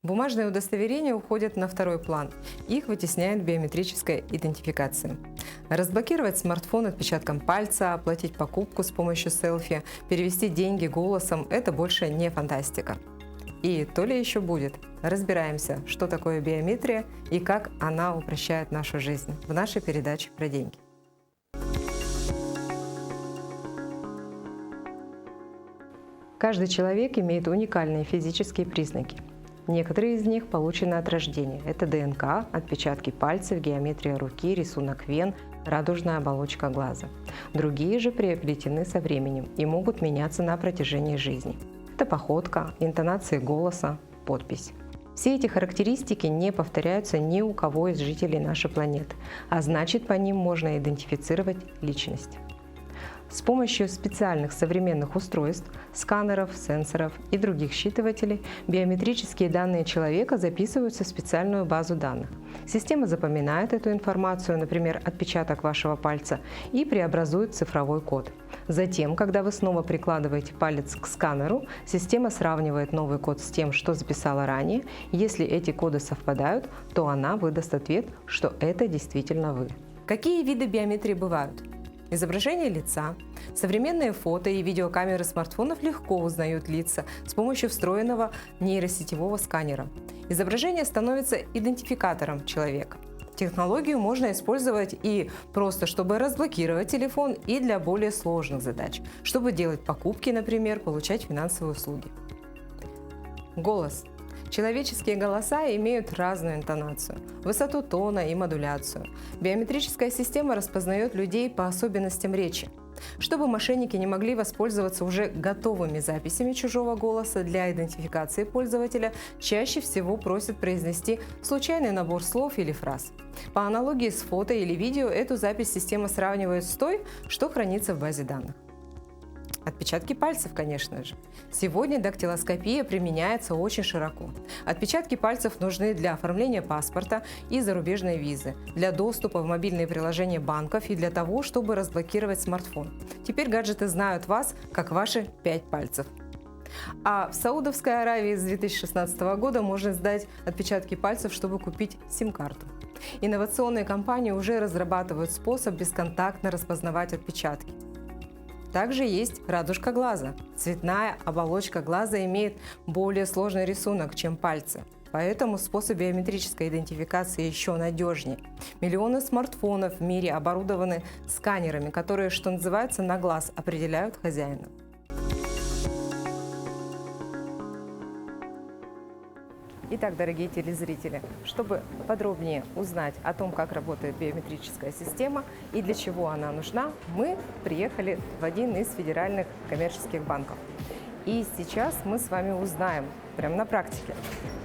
Бумажные удостоверения уходят на второй план. Их вытесняет биометрическая идентификация. Разблокировать смартфон отпечатком пальца, оплатить покупку с помощью селфи, перевести деньги голосом – это больше не фантастика. И то ли еще будет. Разбираемся, что такое биометрия и как она упрощает нашу жизнь в нашей передаче про деньги. Каждый человек имеет уникальные физические признаки. Некоторые из них получены от рождения. Это ДНК, отпечатки пальцев, геометрия руки, рисунок вен, радужная оболочка глаза. Другие же приобретены со временем и могут меняться на протяжении жизни. Это походка, интонации голоса, подпись. Все эти характеристики не повторяются ни у кого из жителей нашей планеты, а значит, по ним можно идентифицировать личность. С помощью специальных современных устройств, сканеров, сенсоров и других считывателей биометрические данные человека записываются в специальную базу данных. Система запоминает эту информацию, например, отпечаток вашего пальца, и преобразует в цифровой код. Затем, когда вы снова прикладываете палец к сканеру, система сравнивает новый код с тем, что записала ранее. Если эти коды совпадают, то она выдаст ответ, что это действительно вы. Какие виды биометрии бывают? Изображение лица. Современные фото и видеокамеры смартфонов легко узнают лица с помощью встроенного нейросетевого сканера. Изображение становится идентификатором человека. Технологию можно использовать и просто, чтобы разблокировать телефон, и для более сложных задач, чтобы делать покупки, например, получать финансовые услуги. Голос. Человеческие голоса имеют разную интонацию, высоту тона и модуляцию. Биометрическая система распознает людей по особенностям речи. Чтобы мошенники не могли воспользоваться уже готовыми записями чужого голоса для идентификации пользователя, чаще всего просят произнести случайный набор слов или фраз. По аналогии с фото или видео, эту запись система сравнивает с той, что хранится в базе данных. Отпечатки пальцев, конечно же. Сегодня дактилоскопия применяется очень широко. Отпечатки пальцев нужны для оформления паспорта и зарубежной визы, для доступа в мобильные приложения банков и для того, чтобы разблокировать смартфон. Теперь гаджеты знают вас, как ваши 5 пальцев. А в Саудовской Аравии с 2016 года можно сдать отпечатки пальцев, чтобы купить сим-карту. Инновационные компании уже разрабатывают способ бесконтактно распознавать отпечатки. Также есть радужка глаза. Цветная оболочка глаза имеет более сложный рисунок, чем пальцы. Поэтому способ биометрической идентификации еще надежнее. Миллионы смартфонов в мире оборудованы сканерами, которые, что называется, на глаз определяют хозяина. Итак, дорогие телезрители, чтобы подробнее узнать о том, как работает биометрическая система и для чего она нужна, мы приехали в один из федеральных коммерческих банков. И сейчас мы с вами узнаем, прямо на практике,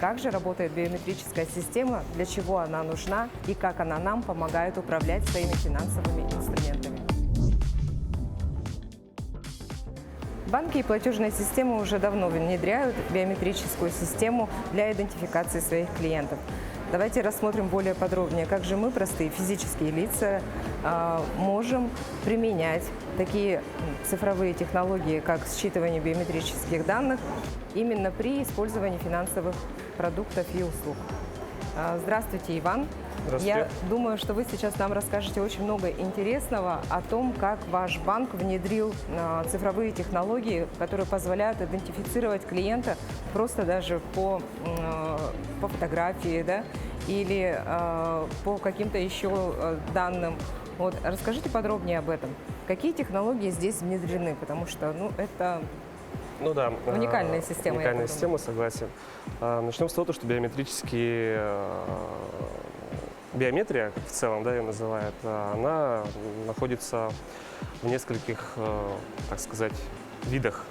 как же работает биометрическая система, для чего она нужна и как она нам помогает управлять своими финансовыми инструментами. Банки и платежные системы уже давно внедряют биометрическую систему для идентификации своих клиентов. Давайте рассмотрим более подробнее, как же мы, простые физические лица, можем применять такие цифровые технологии, как считывание биометрических данных, именно при использовании финансовых продуктов и услуг. Здравствуйте, Иван. Здравствуйте. Я думаю, что вы сейчас нам расскажете очень много интересного о том, как ваш банк внедрил цифровые технологии, которые позволяют идентифицировать клиента просто даже по фотографии, да, или по каким-то еще данным. Вот, расскажите подробнее об этом. Какие технологии здесь внедрены? Потому что это уникальная система. Уникальная система, согласен. Начнем с того, что биометрия в целом, да, ее называют, она находится в нескольких, так сказать, видах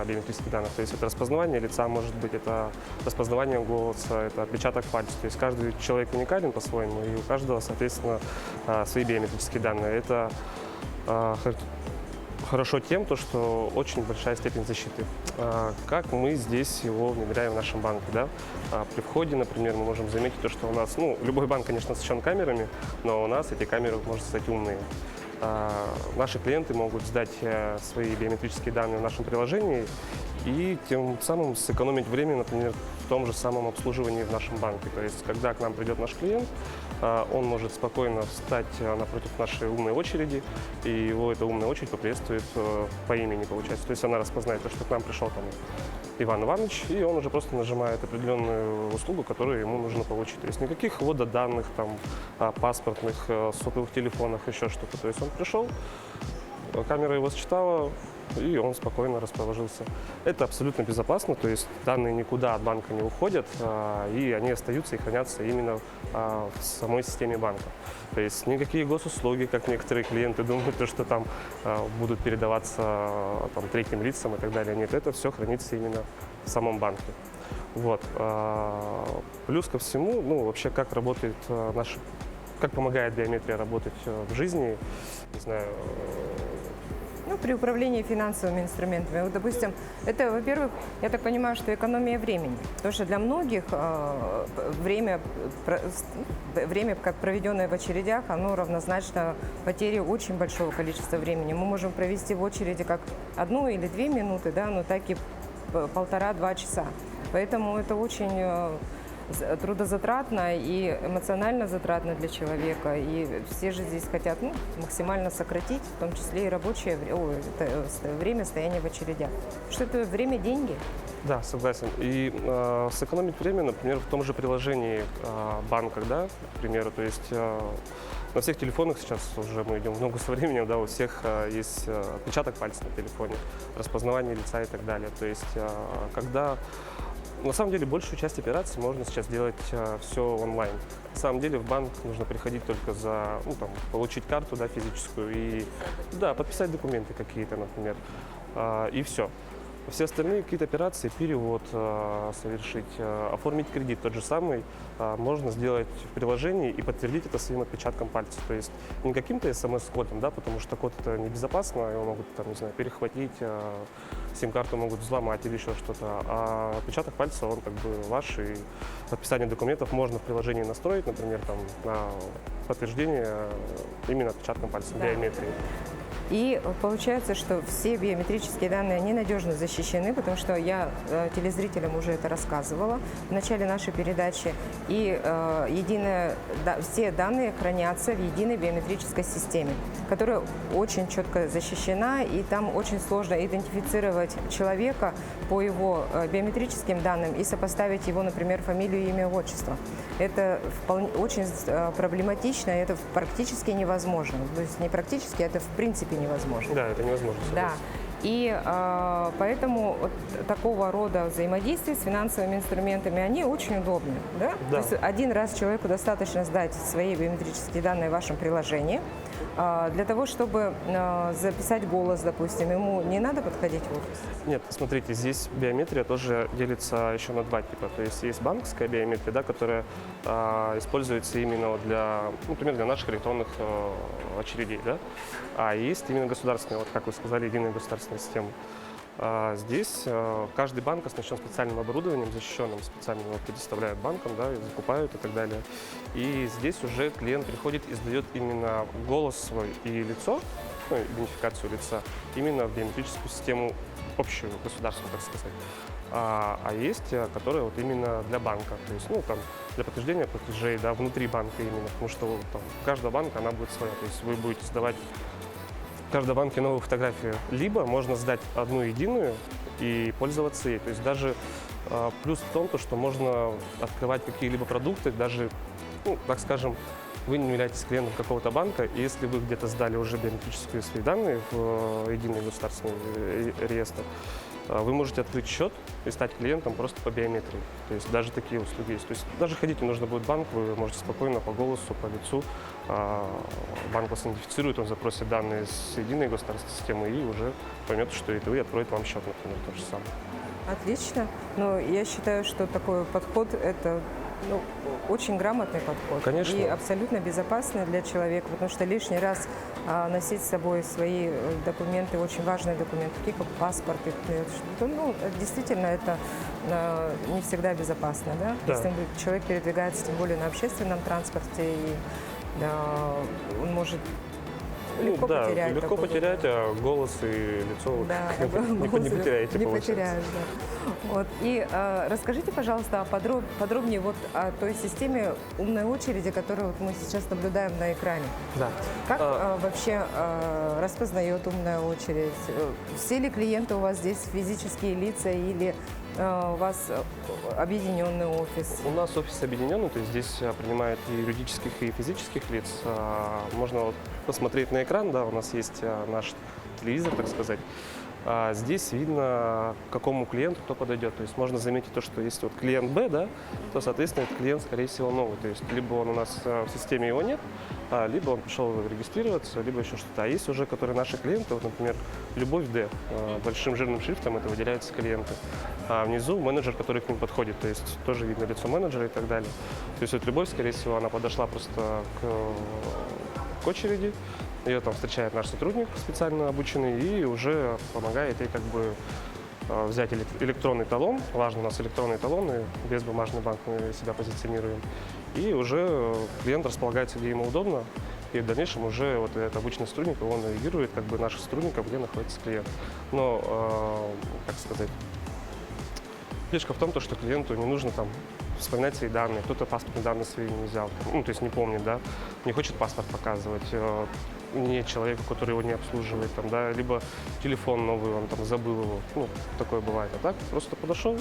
биометрических данных. То есть это распознавание лица, может быть, это распознавание голоса, это отпечаток пальцев. То есть каждый человек уникален по-своему, и у каждого, соответственно, свои биометрические данные. Это хорошо тем, что очень большая степень защиты. Как мы здесь его внедряем в нашем банке, да? При входе, например, мы можем заметить то, что у нас, любой банк, конечно, оснащен камерами, но у нас эти камеры, можно сказать, умные. Наши клиенты могут сдать свои биометрические данные в нашем приложении и тем самым сэкономить время, например, в том же самом обслуживании в нашем банке. То есть, когда к нам придет наш клиент, он может спокойно встать напротив нашей умной очереди, и его эта умная очередь поприветствует по имени, получается. То есть она распознает то, что к нам пришел там Иван Иванович, и он уже просто нажимает определенную услугу, которую ему нужно получить. То есть никаких ввода данных, там, паспортных, сотовых телефонов, еще что-то. То есть он пришел, камера его считала, и он спокойно расположился. Это абсолютно безопасно, то есть данные никуда от банка не уходят, и они остаются и хранятся именно в самой системе банка. То есть никакие госуслуги, как некоторые клиенты думают, то, что там будут передаваться там, третьим лицам и так далее. Нет, это все хранится именно в самом банке. Вот. Плюс ко всему, ну, вообще, как работает как помогает биометрия работать в жизни, не знаю. Ну, при управлении финансовыми инструментами. Вот, допустим, это, во-первых, я так понимаю, что экономия времени. Потому что для многих время, как проведенное в очередях, оно равнозначно потере очень большого количества времени. Мы можем провести в очереди как 1 или 2 минуты, да, но так и 1,5-2 часа. Поэтому это очень трудозатратно и эмоционально затратно для человека. И все же здесь хотят максимально сократить, в том числе и рабочее время стояния в очередях. Что это время – деньги. Да, согласен. И сэкономить время, например, в том же приложении банках, да, к примеру. То есть на всех телефонах сейчас уже мы идем в ногу со временем, да, у всех есть отпечаток пальца на телефоне, распознавание лица и так далее. То есть когда на самом деле большую часть операций можно сейчас делать все онлайн. На самом деле в банк нужно приходить только получить карту, да, физическую и подписать документы какие-то, например, и все. Все остальные какие-то операции, перевод совершить, оформить кредит тот же самый, можно сделать в приложении и подтвердить это своим отпечатком пальца. То есть не каким-то смс-кодом, да, потому что код это небезопасно, его могут там, не знаю, перехватить, сим-карту могут взломать или еще что-то. А отпечаток пальца, он как бы ваш, и подписание документов можно в приложении настроить, например, там, на подтверждение именно отпечатком пальца, биометрии. И получается, что все биометрические данные, они надежно защищены, потому что я телезрителям уже это рассказывала в начале нашей передачи. И все данные хранятся в единой биометрической системе, которая очень четко защищена, и там очень сложно идентифицировать человека по его биометрическим данным и сопоставить его, например, фамилию, имя, отчество. Это очень проблематично, и это практически невозможно. То есть не практически, это в принципе невозможно. Да, это невозможно. Да. И поэтому вот такого рода взаимодействия с финансовыми инструментами, они очень удобны. Да? Да. То есть один раз человеку достаточно сдать свои биометрические данные в вашем приложении. Для того, чтобы записать голос, допустим, ему не надо подходить в офис? Нет, смотрите, здесь биометрия тоже делится еще на 2 типа. То есть есть банковская биометрия, да, которая используется именно например, для наших электронных очередей, да? А есть именно государственная, вот как вы сказали, единая государственная система. Здесь каждый банк оснащен специальным оборудованием, защищенным, специально его предоставляют банкам, да, и закупают и так далее. И здесь уже клиент приходит и сдает именно голос свой и лицо, идентификацию лица, именно в биометрическую систему общую, государственную, так сказать. А есть, которые вот именно для банка, то есть, там, для подтверждения платежей, да, внутри банка именно, потому что там, каждого банка она будет своя, то есть вы будете сдавать в каждом банке новую фотографию, либо можно сдать одну единую и пользоваться ей. То есть даже плюс в том, что можно открывать какие-либо продукты, даже, так скажем, вы не являетесь клиентом какого-то банка, и если вы где-то сдали уже биометрические свои данные в единый государственный реестр, вы можете открыть счет и стать клиентом просто по биометрии. То есть даже такие услуги есть. То есть даже ходить не нужно будет в банк, вы можете спокойно по голосу, по лицу. Банк вас идентифицирует, он запросит данные с единой государственной системы и уже поймет, что это вы, и откроет вам счет, например, то же самое. Отлично. Но я считаю, что такой подход – это очень грамотный подход. Конечно. И абсолютно безопасный для человека, потому что лишний раз носить с собой свои документы, очень важные документы, такие как паспорт, действительно это не всегда безопасно. Да? Да. Если человек передвигается, тем более на общественном транспорте, и он может легко да, потерять. легко такой потерять, а голос и лицо Да, не голос потеряете, не получается. потеряешь, да. Вот. И расскажите, пожалуйста, подробнее вот о той системе умной очереди, которую вот мы сейчас наблюдаем на экране. Да. Как вообще распознает умная очередь? Все ли клиенты у вас здесь физические лица или у вас объединенный офис? У нас офис объединенный, то есть здесь принимают и юридических, и физических лиц. Можно вот посмотреть на экран, да, у нас есть наш телевизор, так сказать. Здесь видно, к какому клиенту кто подойдет. То есть можно заметить то, что если вот клиент Б, да, то, соответственно, этот клиент, скорее всего, новый. То есть либо он у нас в системе его нет, либо он пришел регистрироваться, либо еще что-то. А есть уже, которые наши клиенты, вот, например, Любовь Д, большим жирным шрифтом это выделяются клиенты. А внизу менеджер, который к ним подходит, то есть тоже видно лицо менеджера и так далее. То есть вот Любовь, скорее всего, она подошла просто к очереди. Ее там встречает наш сотрудник специально обученный и уже помогает ей как бы взять электронный талон. Важно, у нас электронные талоны, без бумажный банк мы себя позиционируем. И уже клиент располагается, где ему удобно. И в дальнейшем уже вот этот обычный сотрудник, он навигирует как бы наших сотрудников, где находится клиент. Но, как сказать, фишка в том, что клиенту не нужно там вспоминать свои данные, кто-то паспортные данные свои не взял, ну, то есть не помнит, да, не хочет паспорт показывать, не человеку, который его не обслуживает, там, да, либо телефон новый, он там забыл его, ну, такое бывает. А так просто подошел,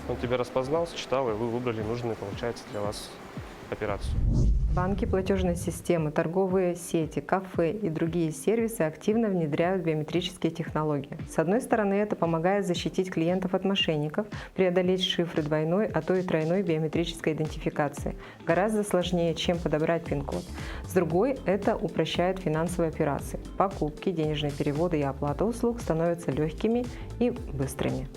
он тебя распознал, считал, и вы выбрали нужную, получается, для вас операцию. Банки, платежные системы, торговые сети, кафе и другие сервисы активно внедряют биометрические технологии. С одной стороны, это помогает защитить клиентов от мошенников, преодолеть шифры двойной, а то и тройной биометрической идентификации. Гораздо сложнее, чем подобрать пин-код. С другой, это упрощает финансовые операции. Покупки, денежные переводы и оплата услуг становятся легкими и быстрыми.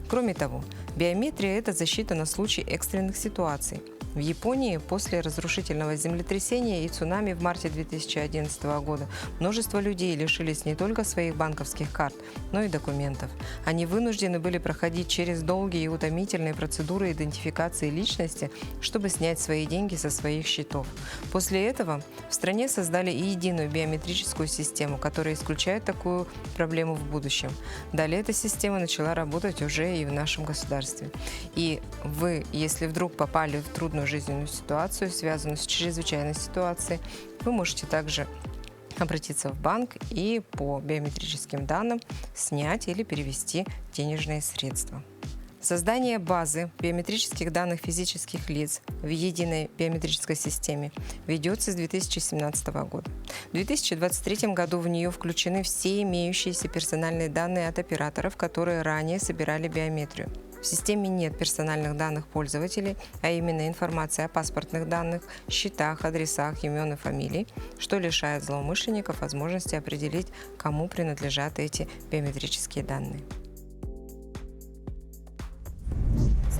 Кроме того, биометрия – это защита на случай экстренных ситуаций. В Японии после разрушительного землетрясения и цунами в марте 2011 года множество людей лишились не только своих банковских карт, но и документов. Они вынуждены были проходить через долгие и утомительные процедуры идентификации личности, чтобы снять свои деньги со своих счетов. После этого в стране создали и единую биометрическую систему, которая исключает такую проблему в будущем. Далее эта система начала работать уже и в нашем государстве. И вы, если вдруг попали в трудную жизненную ситуацию, связанную с чрезвычайной ситуацией, вы можете также обратиться в банк и по биометрическим данным снять или перевести денежные средства. Создание базы биометрических данных физических лиц в единой биометрической системе ведется с 2017 года. В 2023 году в нее включены все имеющиеся персональные данные от операторов, которые ранее собирали биометрию. В системе нет персональных данных пользователей, а именно информация о паспортных данных, счетах, адресах, имен и фамилий, что лишает злоумышленников возможности определить, кому принадлежат эти биометрические данные.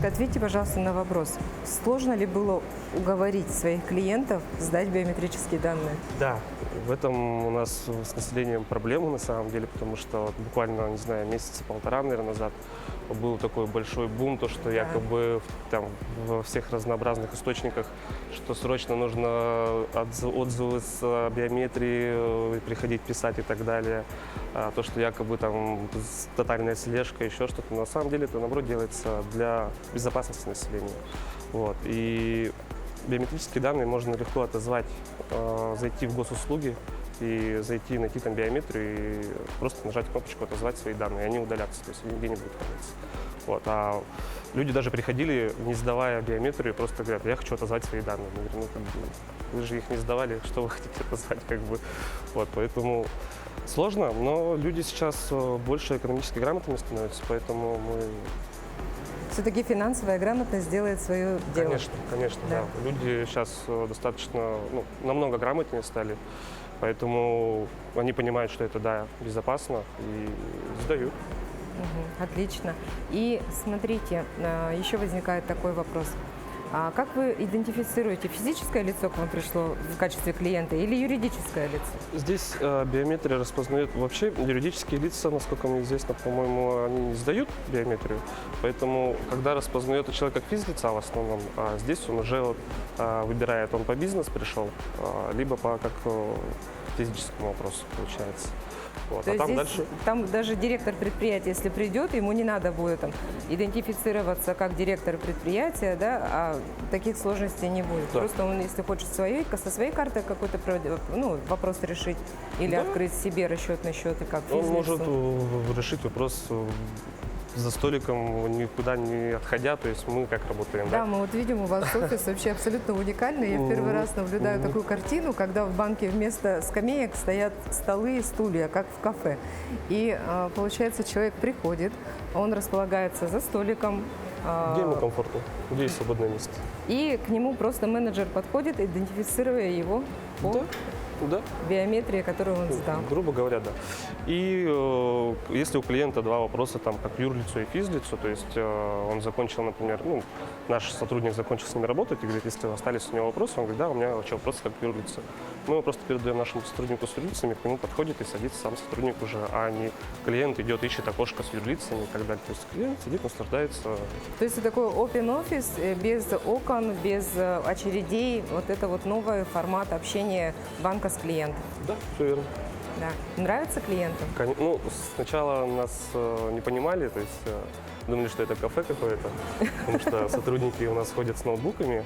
Ответьте, пожалуйста, на вопрос. Сложно ли было уговорить своих клиентов сдать биометрические данные? Да, в этом у нас с населением проблема на самом деле, потому что вот буквально, не знаю, месяца полтора, наверное, назад был такой большой бум, то, что якобы там во всех разнообразных источниках, что срочно нужно отзывы с биометрии приходить писать и так далее. То, что якобы там тотальная слежка, еще что-то. На самом деле это, наоборот, делается для безопасности населения. Вот. И биометрические данные можно легко отозвать, зайти в госуслуги и зайти, найти там биометрию и просто нажать кнопочку «Отозвать свои данные», и они удалятся, то есть они нигде не будут храниться. Вот. А люди даже приходили, не сдавая биометрию, просто говорят: я хочу отозвать свои данные. Мы говорим: вы же их не сдавали, что вы хотите отозвать, как бы. Вот, поэтому сложно, но люди сейчас больше экономически грамотными становятся, поэтому мы... Все-таки финансовая грамотность делает свое дело. Конечно, конечно, да. Люди сейчас достаточно, намного грамотнее стали, поэтому они понимают, что это, да, безопасно, и сдают. Отлично. И смотрите, еще возникает такой вопрос. А как вы идентифицируете, физическое лицо к вам пришло в качестве клиента или юридическое лицо? Здесь биометрия распознает вообще юридические лица, насколько мне известно, по-моему, они не сдают биометрию. Поэтому, когда распознает человек как физлица в основном, здесь он уже вот, выбирает, он по бизнес пришел, либо по как физическому вопросу получается. Вот. То А есть там здесь, дальше там даже директор предприятия, если придет, ему не надо будет там, идентифицироваться как директор предприятия, да, а таких сложностей не будет. Да. Просто он, если хочет со своей картой какой-то вопрос решить или Да. открыть себе расчетный счет, и как он физлицу. может решить вопрос за столиком, никуда не отходя, то есть мы как работаем. Да, мы вот видим, у вас офис вообще абсолютно уникальный. Я в первый раз наблюдаю такую картину, когда в банке вместо скамеек стоят столы и стулья, как в кафе. И получается, человек приходит, он располагается за столиком. Где ему комфортно, где есть свободное место. И к нему просто менеджер подходит, идентифицируя его по Да. биометрии, которую он сдал. Грубо говоря, да. И если у клиента два вопроса, там, как юрлицо и физлицо, то есть он закончил, например, наш сотрудник закончил с ними работать и говорит, если остались у него вопросы, он говорит, да, у меня вообще вопросы как юрлицо. Мы его просто передаем нашему сотруднику с юрлицами, к нему подходит и садится сам сотрудник уже, а не клиент идет, ищет окошко с юрлицами и так далее. То есть клиент сидит, наслаждается. То есть это такой open office, без окон, без очередей. Вот это вот новый формат общения банка с клиентом. Да, все верно. Да. Нравится клиентам? Ну, сначала нас не понимали, то есть думали, что это кафе какое-то, потому что сотрудники у нас ходят с ноутбуками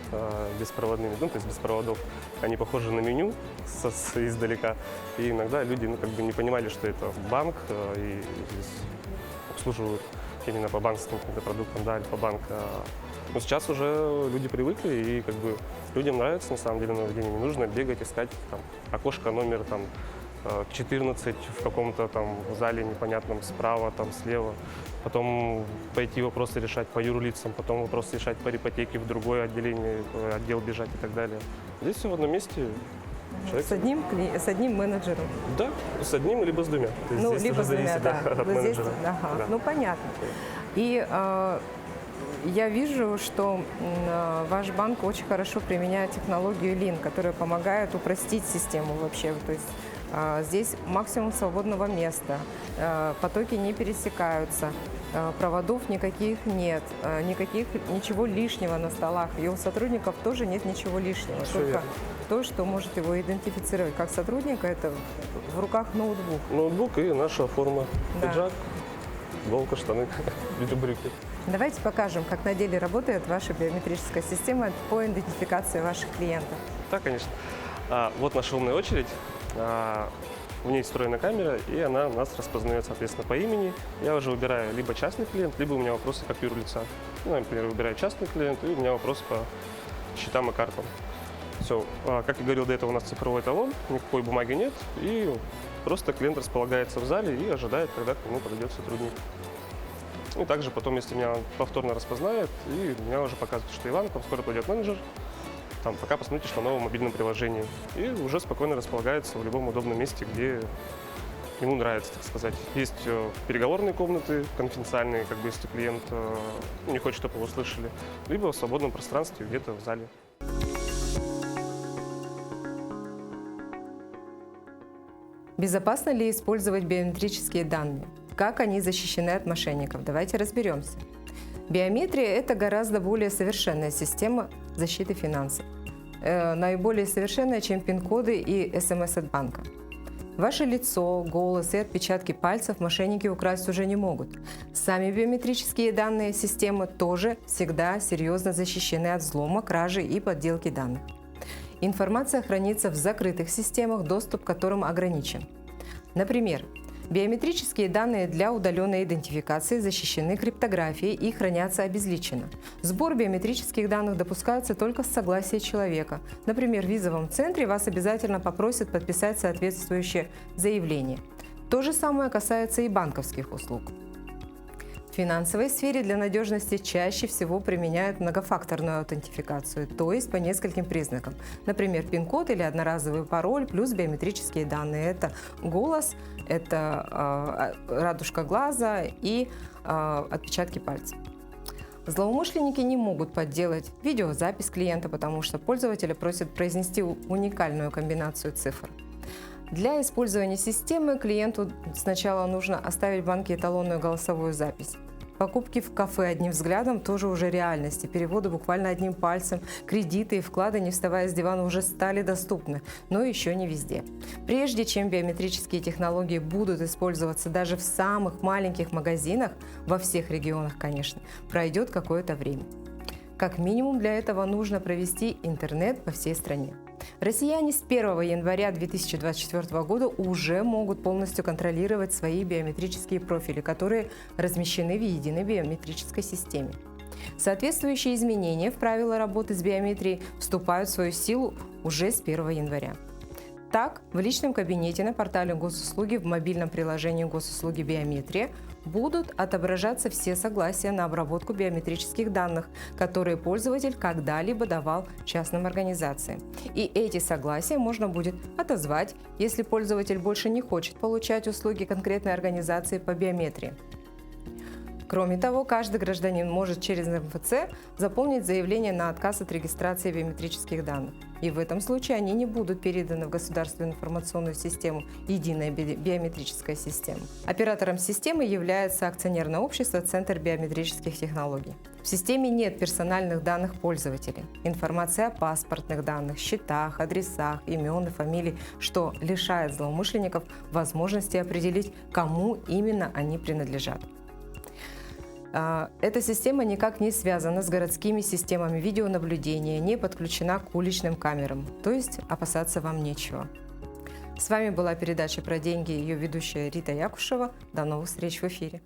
беспроводными, то есть без проводов. Они похожи на меню издалека, и иногда люди как бы не понимали, что это банк, и здесь обслуживают именно по банковским каким-то продуктам, да, Альфа-банк. Но сейчас уже люди привыкли, и как бы людям нравится на самом деле нововведение. Не нужно бегать, искать там, окошко номер там, 14 в каком-то там зале непонятном справа, там слева. Потом пойти вопросы решать по юрлицам, потом вопросы решать по ипотеке в другое отделение, отдел бежать и так далее. Здесь все в одном месте. Человек... С одним менеджером? Да, с одним либо с двумя. То есть здесь либо уже с двумя, зависит, да. от Вот здесь, менеджера. ага. Да. Ну, понятно. И я вижу, что ваш банк очень хорошо применяет технологию Lean, которая помогает упростить систему вообще. То есть здесь максимум свободного места, потоки не пересекаются, проводов никаких нет, ничего лишнего на столах. И у сотрудников тоже нет ничего лишнего, Все только верно. то, что может его идентифицировать как сотрудника, это в руках ноутбук. Ноутбук и наша форма. Да. Пиджак, футболка, штаны, брюки. Давайте покажем, как на деле работает ваша биометрическая система по идентификации ваших клиентов. Да, конечно. Вот наша умная очередь. В ней встроена камера, и она нас распознает, соответственно, по имени. Я уже выбираю либо частный клиент, либо у меня вопросы как юрлица. Ну, например, выбираю частный клиент, и у меня вопросы по счетам и картам. Все. Как я говорил, до этого у нас цифровой талон, никакой бумаги нет, и просто клиент располагается в зале и ожидает, когда к нему подойдет сотрудник. И также потом, если меня повторно распознает, и меня уже показывает, что Иван, там скоро пойдет менеджер, там, пока посмотрите, что в новом мобильном приложении. И уже спокойно располагается в любом удобном месте, где ему нравится, так сказать. Есть переговорные комнаты, конфиденциальные, как бы, если клиент не хочет, чтобы его услышали, либо в свободном пространстве, где-то в зале. Безопасно ли использовать биометрические данные? Как они защищены от мошенников? Давайте разберемся. Биометрия – это гораздо более совершенная система защиты финансов. Наиболее совершенная, чем пин-коды и СМС от банка. Ваше лицо, голос и отпечатки пальцев мошенники украсть уже не могут. Сами биометрические данные системы тоже всегда серьезно защищены от взлома, кражи и подделки данных. Информация хранится в закрытых системах, доступ к которым ограничен. Например, биометрические данные для удаленной идентификации защищены криптографией и хранятся обезличенно. Сбор биометрических данных допускается только с согласия человека. Например, в визовом центре вас обязательно попросят подписать соответствующее заявление. То же самое касается и банковских услуг. В финансовой сфере для надежности чаще всего применяют многофакторную аутентификацию, то есть по нескольким признакам. Например, пин-код или одноразовый пароль плюс биометрические данные. Это голос, это радужка глаза и отпечатки пальцев. Злоумышленники не могут подделать видеозапись клиента, потому что пользователя просят произнести уникальную комбинацию цифр. Для использования системы клиенту сначала нужно оставить в банке эталонную голосовую запись. Покупки в кафе одним взглядом тоже уже реальность, и переводы буквально одним пальцем, кредиты и вклады, не вставая с дивана, уже стали доступны, но еще не везде. Прежде чем биометрические технологии будут использоваться даже в самых маленьких магазинах, во всех регионах, конечно, пройдет какое-то время. Как минимум для этого нужно провести интернет по всей стране. Россияне с 1 января 2024 года уже могут полностью контролировать свои биометрические профили, которые размещены в единой биометрической системе. Соответствующие изменения в правила работы с биометрией вступают в свою силу уже с 1 января. Так, в личном кабинете на портале госуслуги в мобильном приложении госуслуги «Биометрия» будут отображаться все согласия на обработку биометрических данных, которые пользователь когда-либо давал частным организациям. И эти согласия можно будет отозвать, если пользователь больше не хочет получать услуги конкретной организации по биометрии. Кроме того, каждый гражданин может через МФЦ заполнить заявление на отказ от регистрации биометрических данных. И в этом случае они не будут переданы в государственную информационную систему «Единая биометрическая система». Оператором системы является акционерное общество «Центр биометрических технологий». В системе нет персональных данных пользователей, информации о паспортных данных, счетах, адресах, имен и фамилий, что лишает злоумышленников возможности определить, кому именно они принадлежат. Эта система никак не связана с городскими системами видеонаблюдения, не подключена к уличным камерам, то есть опасаться вам нечего. С вами была передача про деньги, ее ведущая Рита Якушева. До новых встреч в эфире.